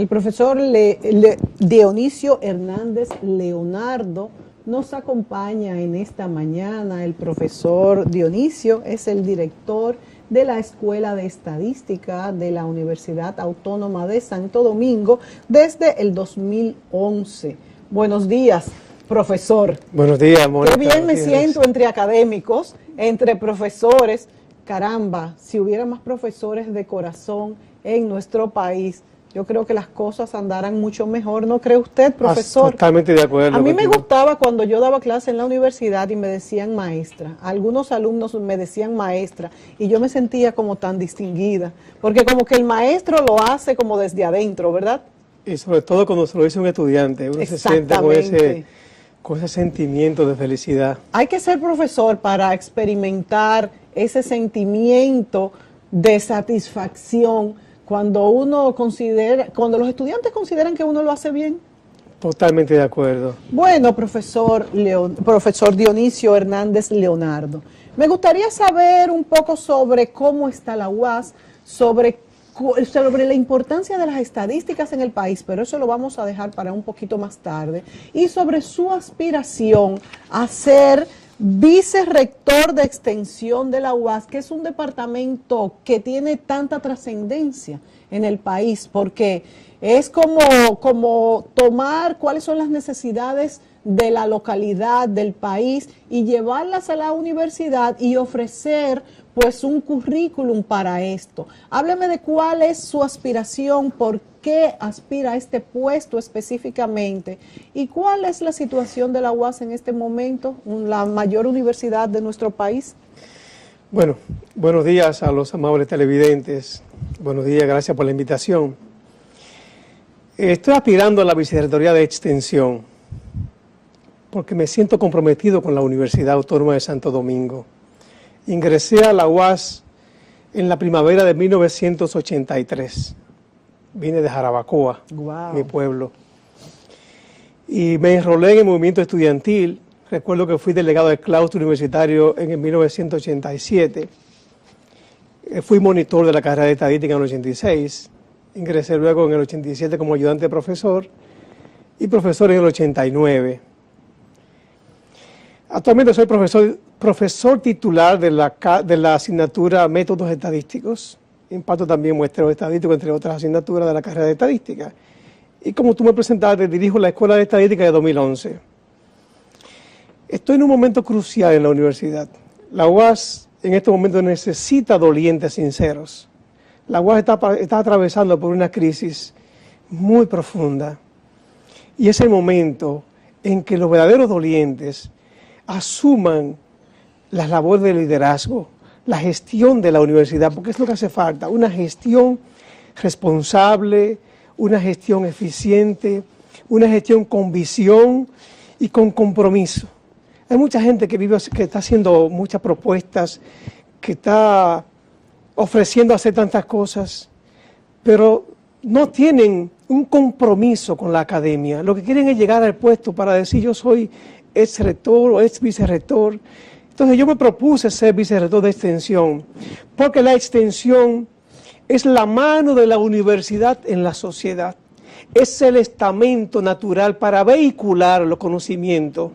El profesor Dionisio Hernández Leonardo nos acompaña en esta mañana. El profesor Dionisio es el director de la Escuela de Estadística de la Universidad Autónoma de Santo Domingo desde el 2011. Buenos días, profesor. Buenos días, Mónica. Qué bien me siento entre académicos, entre profesores. Caramba, si hubiera más profesores de corazón en nuestro país, yo creo que las cosas andaran mucho mejor, ¿no cree usted, profesor? Totalmente de acuerdo. A mí me gustaba cuando yo daba clase en la universidad y me decían maestra. Algunos alumnos me decían maestra y yo me sentía como tan distinguida, porque como que el maestro lo hace como desde adentro, ¿verdad? Y sobre todo cuando se lo dice un estudiante, uno se siente con ese sentimiento de felicidad. Hay que ser profesor para experimentar ese sentimiento de satisfacción cuando los estudiantes consideran que uno lo hace bien. Totalmente de acuerdo. Bueno, profesor Dionisio Hernández Leonardo, me gustaría saber un poco sobre cómo está la UAS, sobre la importancia de las estadísticas en el país, pero eso lo vamos a dejar para un poquito más tarde, y sobre su aspiración a ser vicerrector de extensión de la UAS, que es un departamento que tiene tanta trascendencia en el país, porque es como tomar cuáles son las necesidades de la localidad, del país, y llevarlas a la universidad y ofrecer pues un currículum para esto. Hábleme de cuál es su aspiración, por qué aspira a este puesto específicamente y cuál es la situación de la UAS en este momento, la mayor universidad de nuestro país. Bueno, buenos días a los amables televidentes. Buenos días, gracias por la invitación. Estoy aspirando a la vicerrectoría de extensión porque me siento comprometido con la Universidad Autónoma de Santo Domingo. Ingresé a la UAS en la primavera de 1983. Vine de Jarabacoa, wow, mi pueblo. Y me enrolé en el movimiento estudiantil. Recuerdo que fui delegado del claustro universitario en el 1987. Fui monitor de la carrera de estadística en el 86. Ingresé luego en el 87 como ayudante de profesor y profesor en el 89. Actualmente soy profesor titular de la asignatura Métodos Estadísticos. Imparto también muestreo estadístico, entre otras asignaturas de la carrera de estadística. Y como tú me presentaste, dirijo la Escuela de Estadística de 2011. Estoy en un momento crucial en la universidad. La UAS en este momento necesita dolientes sinceros. La UAS está atravesando por una crisis muy profunda. Y es el momento en que los verdaderos dolientes asuman las labores de liderazgo, la gestión de la universidad, porque es lo que hace falta, una gestión responsable, una gestión eficiente, una gestión con visión y con compromiso. Hay mucha gente que está haciendo muchas propuestas, que está ofreciendo hacer tantas cosas, pero no tienen un compromiso con la academia. Lo que quieren es llegar al puesto para decir yo soy ex rector o ex vicerrector. Entonces yo me propuse ser vicerrector de extensión, porque la extensión es la mano de la universidad en la sociedad. Es el estamento natural para vehicular los conocimientos,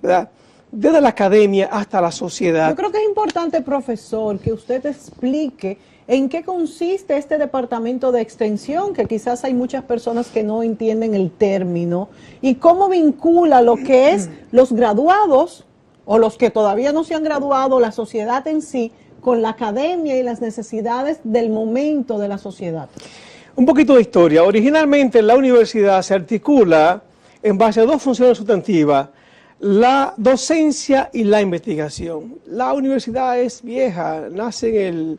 ¿verdad?, desde la academia hasta la sociedad. Yo creo que es importante, profesor, que usted explique en qué consiste este departamento de extensión, que quizás hay muchas personas que no entienden el término, y cómo vincula lo que es los graduados o los que todavía no se han graduado, la sociedad en sí, con la academia y las necesidades del momento de la sociedad. Un poquito de historia. Originalmente la universidad se articula en base a dos funciones sustantivas: la docencia y la investigación. La universidad es vieja, nace en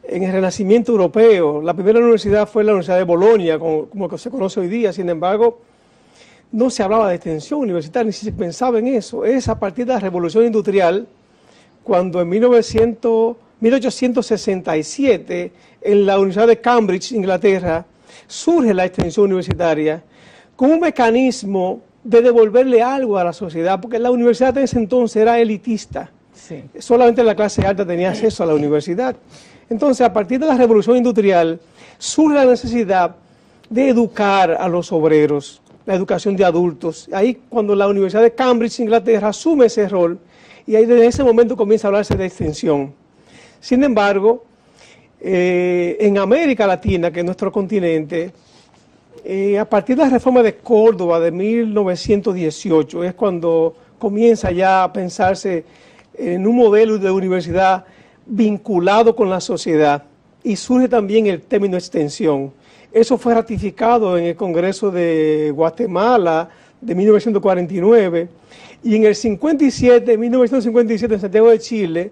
el Renacimiento europeo. La primera universidad fue la Universidad de Bolonia, como que se conoce hoy día. Sin embargo, no se hablaba de extensión universitaria, ni si se pensaba en eso. Es a partir de la Revolución Industrial, cuando en 1867, en la Universidad de Cambridge, Inglaterra, surge la extensión universitaria como un mecanismo de devolverle algo a la sociedad, porque la universidad en ese entonces era elitista. Sí. Solamente la clase alta tenía acceso a la universidad. Entonces, a partir de la Revolución Industrial, surge la necesidad de educar a los obreros, la educación de adultos. Ahí cuando la Universidad de Cambridge, Inglaterra, asume ese rol, y ahí desde ese momento comienza a hablarse de extensión. Sin embargo, en América Latina, que es nuestro continente, a partir de la reforma de Córdoba de 1918, es cuando comienza ya a pensarse en un modelo de universidad vinculado con la sociedad, y surge también el término extensión. Eso fue ratificado en el Congreso de Guatemala de 1949, y en el 1957, en Santiago de Chile,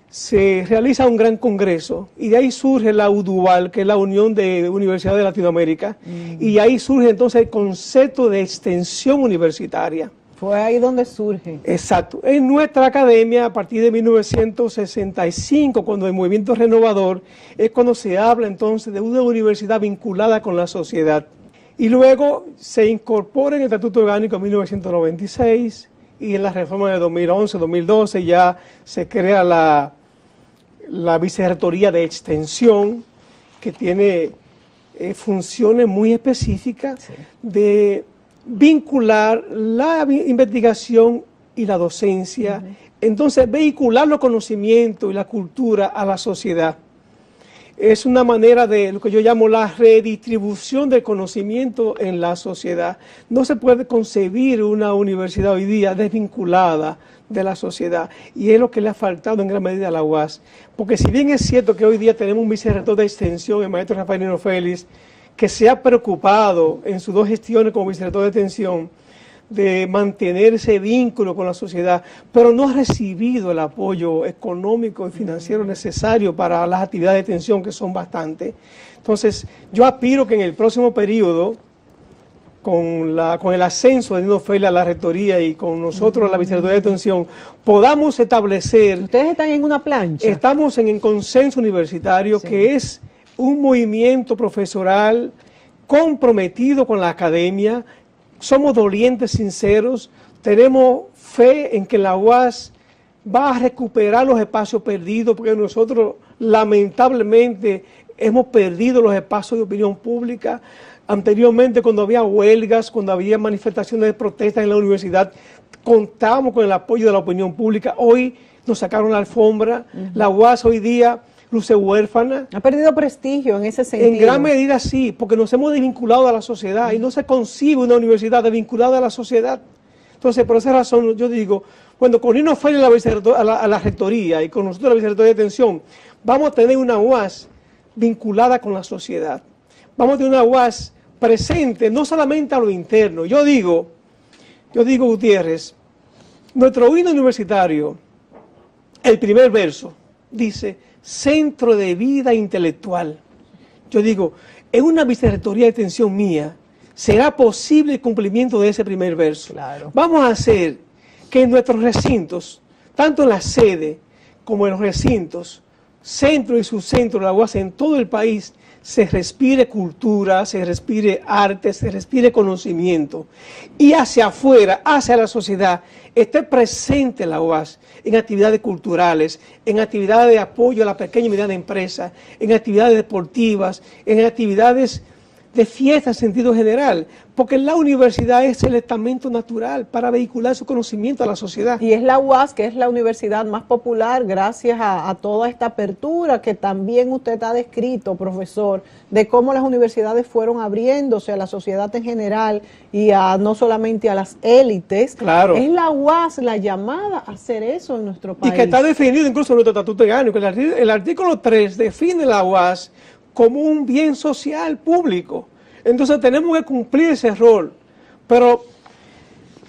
se realiza un gran congreso, y de ahí surge la UDUAL, que es la Unión de Universidades de Latinoamérica, y ahí surge entonces el concepto de extensión universitaria. Fue ahí donde surge. Exacto. En nuestra academia, a partir de 1965, cuando el movimiento renovador, es cuando se habla entonces de una universidad vinculada con la sociedad. Y luego se incorpora en el Estatuto Orgánico en 1996, y en la reforma de 2011-2012 ya se crea la Vicerrectoría de Extensión, que tiene funciones muy específicas, sí, de vincular la investigación y la docencia, entonces vehicular los conocimientos y la cultura a la sociedad. Es una manera de lo que yo llamo la redistribución del conocimiento en la sociedad. No se puede concebir una universidad hoy día desvinculada de la sociedad, y es lo que le ha faltado en gran medida a la UAS, porque si bien es cierto que hoy día tenemos un vicerrector de extensión, el maestro Rafael Nino Félix, que se ha preocupado en sus 2 gestiones como vicerrector de extensión de mantener ese vínculo con la sociedad, pero no ha recibido el apoyo económico y financiero necesario para las actividades de extensión, que son bastantes. Entonces, yo aspiro que en el próximo periodo, con el ascenso de Nino Félix a la rectoría y con nosotros la vicerrectoría de extensión, podamos establecer... Ustedes están en una plancha. Estamos en el consenso universitario, sí, que es un movimiento profesoral comprometido con la academia. Somos dolientes sinceros, tenemos fe en que la UAS va a recuperar los espacios perdidos, porque nosotros lamentablemente hemos perdido los espacios de opinión pública. Anteriormente, cuando había huelgas, cuando había manifestaciones de protesta en la universidad, contábamos con el apoyo de la opinión pública. Hoy nos sacaron la alfombra, la UAS hoy día luce huérfana. Ha perdido prestigio en ese sentido. En gran medida sí, porque nos hemos desvinculado a la sociedad, y no se concibe una universidad desvinculada a la sociedad. Entonces, por esa razón yo digo, cuando con Nino Félix a la rectoría y con nosotros la vicerrectoría de extensión, vamos a tener una UAS vinculada con la sociedad. Vamos a tener una UAS presente no solamente a lo interno. Yo digo, Gutiérrez, nuestro himno universitario, el primer verso, dice: centro de vida intelectual. Yo digo, en una vicerrectoría de extensión mía, será posible el cumplimiento de ese primer verso. Claro. Vamos a hacer que en nuestros recintos, tanto en la sede como en los recintos, centro y subcentro de la UAS en todo el país, se respire cultura, se respire arte, se respire conocimiento, y hacia afuera, hacia la sociedad, esté presente la UAS en actividades culturales, en actividades de apoyo a la pequeña y mediana empresa, en actividades deportivas, en actividades de fiesta en sentido general, porque la universidad es el estamento natural para vehicular su conocimiento a la sociedad. Y es la UAS, que es la universidad más popular gracias a toda esta apertura que también usted ha descrito, profesor, de cómo las universidades fueron abriéndose a la sociedad en general y no solamente a las élites. Claro. Es la UAS la llamada a hacer eso en nuestro país. Y que está definido incluso en nuestro Estatuto Orgánico. El artículo 3 define la UAS como un bien social público. Entonces tenemos que cumplir ese rol, pero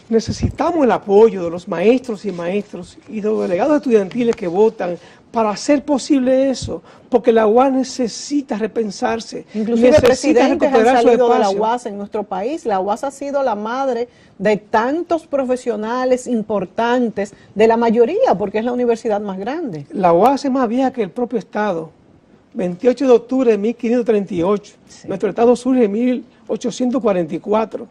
necesitamos el apoyo de los maestros y maestros y de los delegados estudiantiles que votan para hacer posible eso, porque la UAS necesita repensarse. Inclusive presidentes han salido de la UAS en nuestro país. La UAS ha sido la madre de tantos profesionales importantes, de la mayoría, porque es la universidad más grande. La UAS es más vieja que el propio Estado. 28 de octubre de 1538. Sí. Nuestro Estado surge en 1844.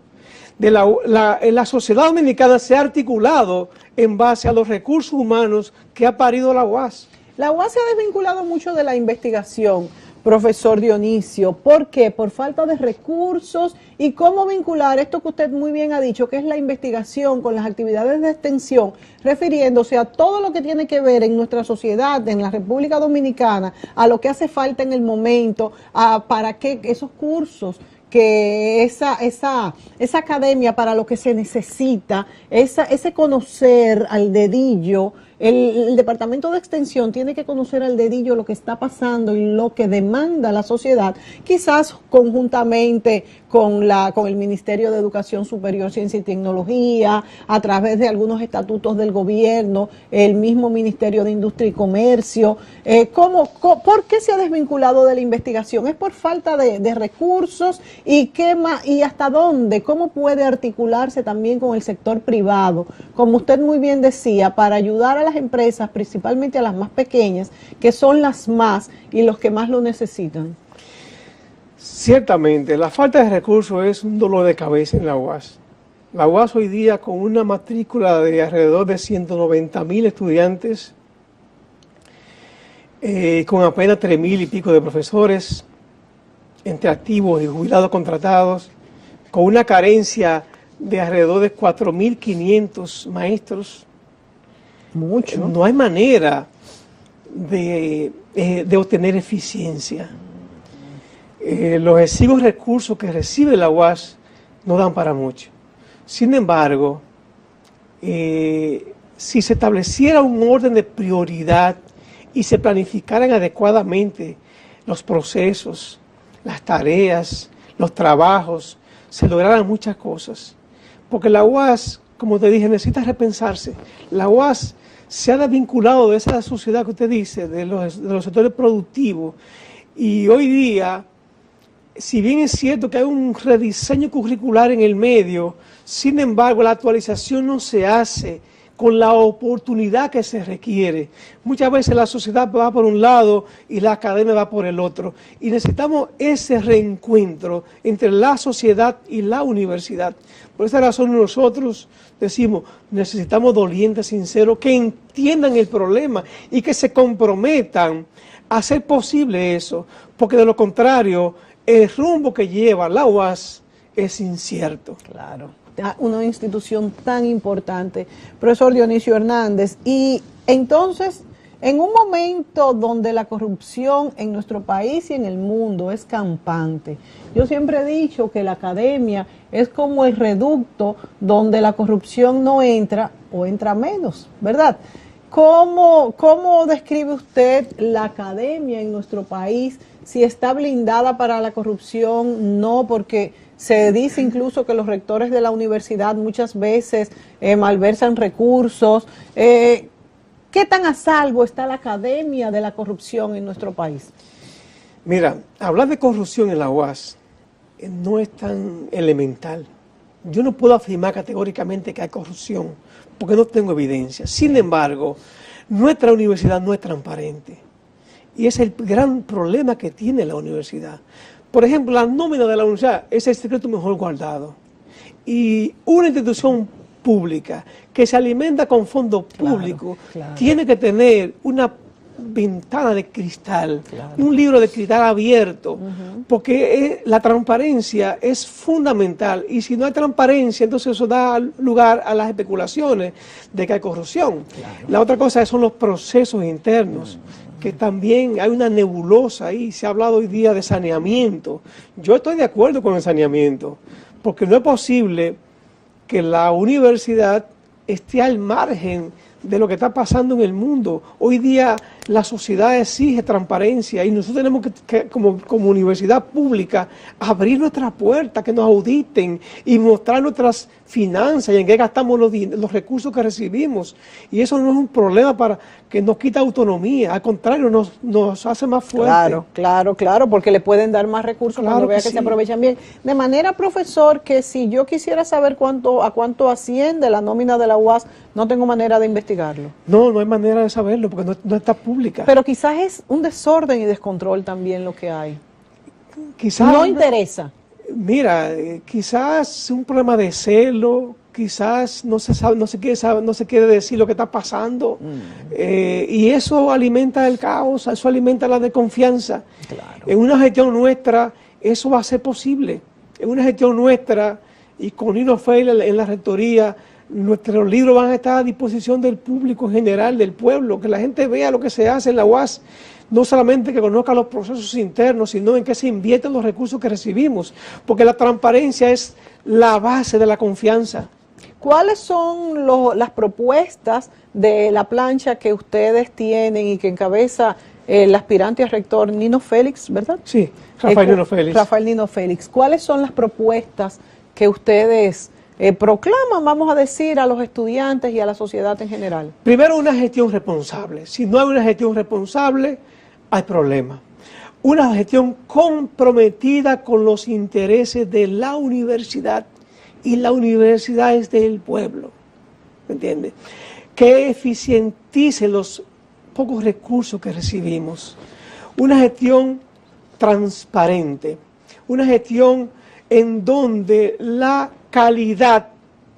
La sociedad dominicana se ha articulado en base a los recursos humanos que ha parido la UAS. La UAS se ha desvinculado mucho de la investigación, profesor Dionisio. ¿Por qué? Por falta de recursos. ¿Y cómo vincular esto que usted muy bien ha dicho, que es la investigación con las actividades de extensión, refiriéndose a todo lo que tiene que ver en nuestra sociedad, en la República Dominicana, a lo que hace falta en el momento, para que esos cursos, que esa academia para lo que se necesita, ese conocer al dedillo, el Departamento de Extensión tiene que conocer al dedillo lo que está pasando y lo que demanda la sociedad, quizás conjuntamente con el Ministerio de Educación Superior, Ciencia y Tecnología, a través de algunos estatutos del gobierno, el mismo Ministerio de Industria y Comercio. ¿Por qué se ha desvinculado de la investigación? ¿Es por falta de recursos? ¿Y hasta dónde? ¿Cómo puede articularse también con el sector privado? Como usted muy bien decía, para ayudar a las empresas, principalmente a las más pequeñas, que son las más y los que más lo necesitan. Ciertamente, la falta de recursos es un dolor de cabeza en la UAS. La UAS hoy día, con una matrícula de alrededor de 190.000 estudiantes, con apenas 3.000 y pico de profesores, entre activos y jubilados contratados, con una carencia de alrededor de 4.500 maestros. Mucho. No hay manera de obtener eficiencia. Los exiguos recursos que recibe la UAS no dan para mucho. Sin embargo, si se estableciera un orden de prioridad y se planificaran adecuadamente los procesos, las tareas, los trabajos, se lograran muchas cosas. Porque la UAS, como te dije, necesita repensarse. La UAS se ha desvinculado de esa sociedad que usted dice, de los sectores productivos, y hoy día, si bien es cierto que hay un rediseño curricular en el medio, sin embargo la actualización no se hace con la oportunidad que se requiere. Muchas veces la sociedad va por un lado y la academia va por el otro, y necesitamos ese reencuentro entre la sociedad y la universidad. Por esta razón nosotros decimos, necesitamos dolientes sinceros que entiendan el problema y que se comprometan a hacer posible eso, porque de lo contrario, el rumbo que lleva la UAS es incierto. Claro, una institución tan importante, profesor Dionisio Hernández. Y entonces, en un momento donde la corrupción en nuestro país y en el mundo es campante, yo siempre he dicho que la academia es como el reducto donde la corrupción no entra o entra menos, ¿verdad? ¿Cómo describe usted la academia en nuestro país? Si está blindada para la corrupción, no, porque se dice incluso que los rectores de la universidad muchas veces malversan recursos. ¿Qué tan a salvo está la academia de la corrupción en nuestro país? Mira, hablar de corrupción en la UAS no es tan elemental. Yo no puedo afirmar categóricamente que hay corrupción, porque no tengo evidencia. Sin embargo, nuestra universidad no es transparente. Y es el gran problema que tiene la universidad. Por ejemplo, la nómina de la universidad es el secreto mejor guardado. Y una institución pública que se alimenta con fondos públicos tiene que tener una ventana de cristal, un libro de cristal abierto, porque la transparencia es fundamental, y si no hay transparencia, entonces eso da lugar a las especulaciones de que hay corrupción. La otra cosa son los procesos internos, que también hay una nebulosa ahí. Se ha hablado hoy día de saneamiento. Yo estoy de acuerdo con el saneamiento, porque no es posible que la universidad esté al margen de lo que está pasando en el mundo. Hoy día la sociedad exige transparencia y nosotros tenemos que como universidad pública, abrir nuestras puertas, que nos auditen y mostrar nuestras finanzas y en qué gastamos los recursos que recibimos. Y eso no es un problema para que nos quita autonomía, al contrario, nos hace más fuertes. Claro, porque le pueden dar más recursos cuando vea que se aprovechan bien. De manera, profesor, que si yo quisiera saber a cuánto asciende la nómina de la UAS, no tengo manera de investigarlo. No hay manera de saberlo porque no está pública. Pero quizás es un desorden y descontrol también lo que hay. Quizás no interesa. Mira, quizás un problema de celo, quizás no se sabe, no se quiere decir lo que está pasando, y eso alimenta el caos, eso alimenta la desconfianza. Claro. En una gestión nuestra eso va a ser posible. En una gestión nuestra y con Nino Félix en la rectoría, nuestros libros van a estar a disposición del público en general, del pueblo, que la gente vea lo que se hace en la UAS, no solamente que conozca los procesos internos, sino en qué se invierten los recursos que recibimos, porque la transparencia es la base de la confianza. ¿Cuáles son las propuestas de la plancha que ustedes tienen y que encabeza el aspirante a rector Nino Félix, verdad? Sí, Rafael Nino Félix. Rafael Nino Félix. ¿Cuáles son las propuestas que ustedes proclaman, vamos a decir, a los estudiantes y a la sociedad en general? Primero, una gestión responsable. Si no hay una gestión responsable, hay problemas. Una gestión comprometida con los intereses de la universidad, y la universidad es del pueblo, ¿me entiendes? Que eficientice los pocos recursos que recibimos. Una gestión transparente, una gestión en donde la calidad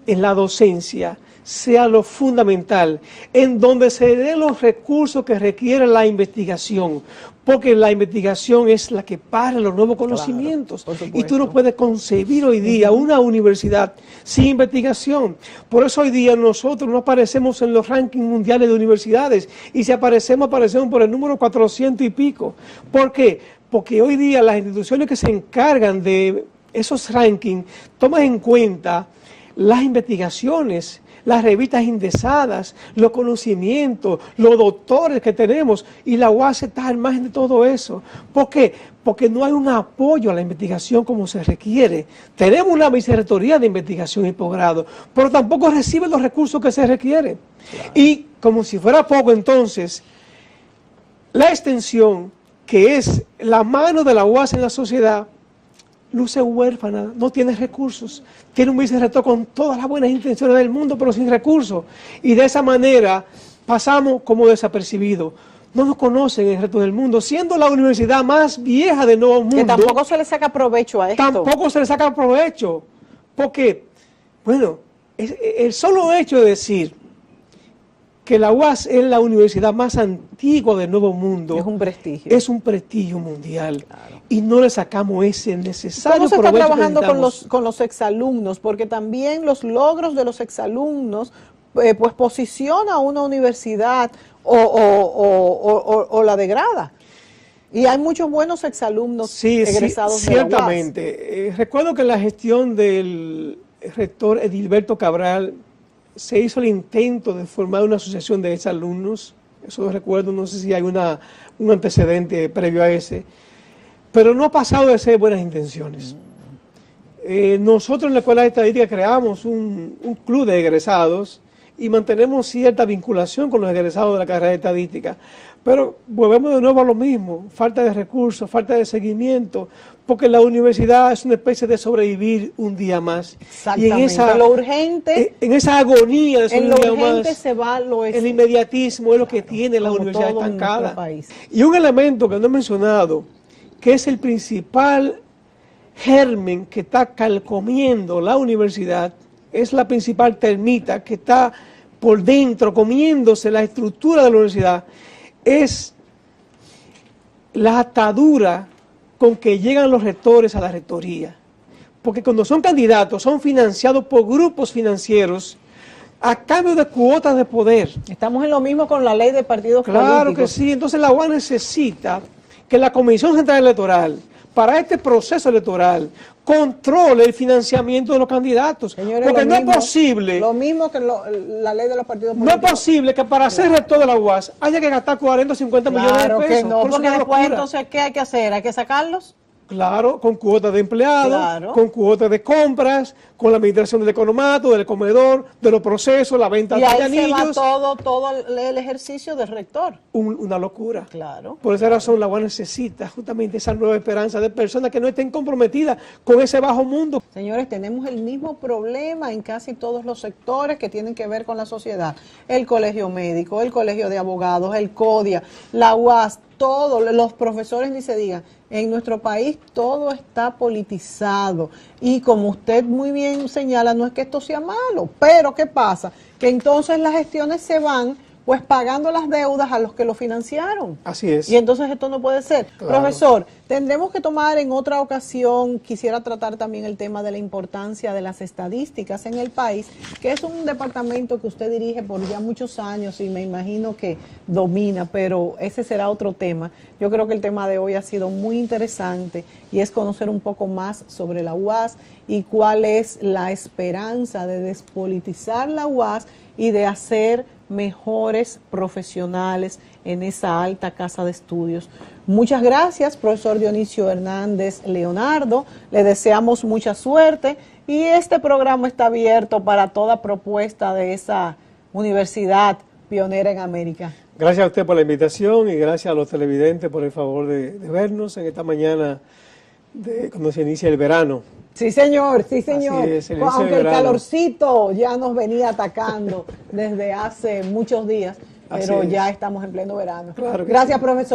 en la docencia sea lo fundamental, en donde se den los recursos que requiere la investigación, porque la investigación es la que para los nuevos conocimientos. Claro, y tú no puedes concebir hoy día una universidad sin investigación. Por eso hoy día nosotros no aparecemos en los rankings mundiales de universidades, y si aparecemos por el número 400 y pico. ¿Por qué? Porque hoy día las instituciones que se encargan de esos rankings toman en cuenta las investigaciones, las revistas indexadas, los conocimientos, los doctores que tenemos, y la UAS está al margen de todo eso. ¿Por qué? Porque no hay un apoyo a la investigación como se requiere. Tenemos una vicerrectoría de investigación y posgrado, pero tampoco recibe los recursos que se requieren. Claro. Y como si fuera poco, entonces, la extensión, que es la mano de la UAS en la sociedad, luce huérfana, no tiene recursos, tiene un vicerrector con todas las buenas intenciones del mundo, pero sin recursos, y de esa manera pasamos como desapercibidos. No nos conocen en el resto del mundo, siendo la universidad más vieja del Nuevo Mundo. Que tampoco se le saca provecho a esto. Tampoco se le saca provecho, porque, bueno, el solo hecho de decir que la UAS es la universidad más antigua del Nuevo Mundo. Es un prestigio. Es un prestigio mundial. Claro. Y no le sacamos ese necesario provecho. ¿Cómo se está trabajando con los exalumnos? Porque también los logros de los exalumnos pues posiciona a una universidad o la degrada. Y hay muchos buenos exalumnos egresados de la UAS. Ciertamente. Recuerdo que la gestión del rector Edilberto Cabral se hizo el intento de formar una asociación de exalumnos. Eso lo recuerdo, no sé si hay un antecedente previo a ese, pero no ha pasado de ser buenas intenciones. Nosotros en la Escuela de Estadística creamos un club de egresados y mantenemos cierta vinculación con los egresados de la carrera de Estadística, pero volvemos de nuevo a lo mismo: falta de recursos, falta de seguimiento, porque la universidad es una especie de sobrevivir un día más. Exactamente. Y en lo urgente, en esa agonía de en un lo día urgente más, se va el inmediatismo es lo que tiene la universidad estancada. Y un elemento que no he mencionado, que es el principal germen que está calcomiendo la universidad, es la principal termita que está por dentro comiéndose la estructura de la universidad, es la atadura con que llegan los rectores a la rectoría. Porque cuando son candidatos, son financiados por grupos financieros a cambio de cuotas de poder. Estamos en lo mismo con la ley de partidos políticos. Claro que sí. Entonces la UAS necesita que la Comisión Central Electoral, para este proceso electoral, controle el financiamiento de los candidatos. Señores, porque no es posible. Lo mismo que la ley de los partidos políticos. No es posible que para ser rector de la UAS haya que gastar 40 o 50 millones de pesos. Que no, porque después entonces, ¿qué hay que hacer? ¿Hay que sacarlos? Claro, con cuotas de empleados, con cuotas de compras, con la administración del economato, del comedor, de los procesos, la venta de anillos. Y ahí se va todo el ejercicio del rector. Una locura. Claro. Por esa razón la UAS necesita justamente esa nueva esperanza de personas que no estén comprometidas con ese bajo mundo. Señores, tenemos el mismo problema en casi todos los sectores que tienen que ver con la sociedad. El colegio médico, el colegio de abogados, el CODIA, la UAS, todo, los profesores ni se digan, en nuestro país todo está politizado y como usted muy bien señala, no es que esto sea malo, pero ¿qué pasa? Que entonces las gestiones se van pues pagando las deudas a los que lo financiaron. Así es. Y entonces esto no puede ser. Claro. Profesor, tendremos que tomar en otra ocasión, quisiera tratar también el tema de la importancia de las estadísticas en el país, que es un departamento que usted dirige por ya muchos años y me imagino que domina, pero ese será otro tema. Yo creo que el tema de hoy ha sido muy interesante y es conocer un poco más sobre la UAS y cuál es la esperanza de despolitizar la UAS y de hacer mejores profesionales en esa alta casa de estudios. Muchas gracias, profesor Dionisio Hernández Leonardo. Le deseamos mucha suerte y este programa está abierto para toda propuesta de esa universidad pionera en América. Gracias a usted por la invitación y gracias a los televidentes por el favor de vernos en esta mañana cuando se inicia el verano. Sí, señor, sí, señor. Es, aunque el calorcito ya nos venía atacando desde hace muchos días, pero ya estamos en pleno verano. Claro que gracias, sí. profesor.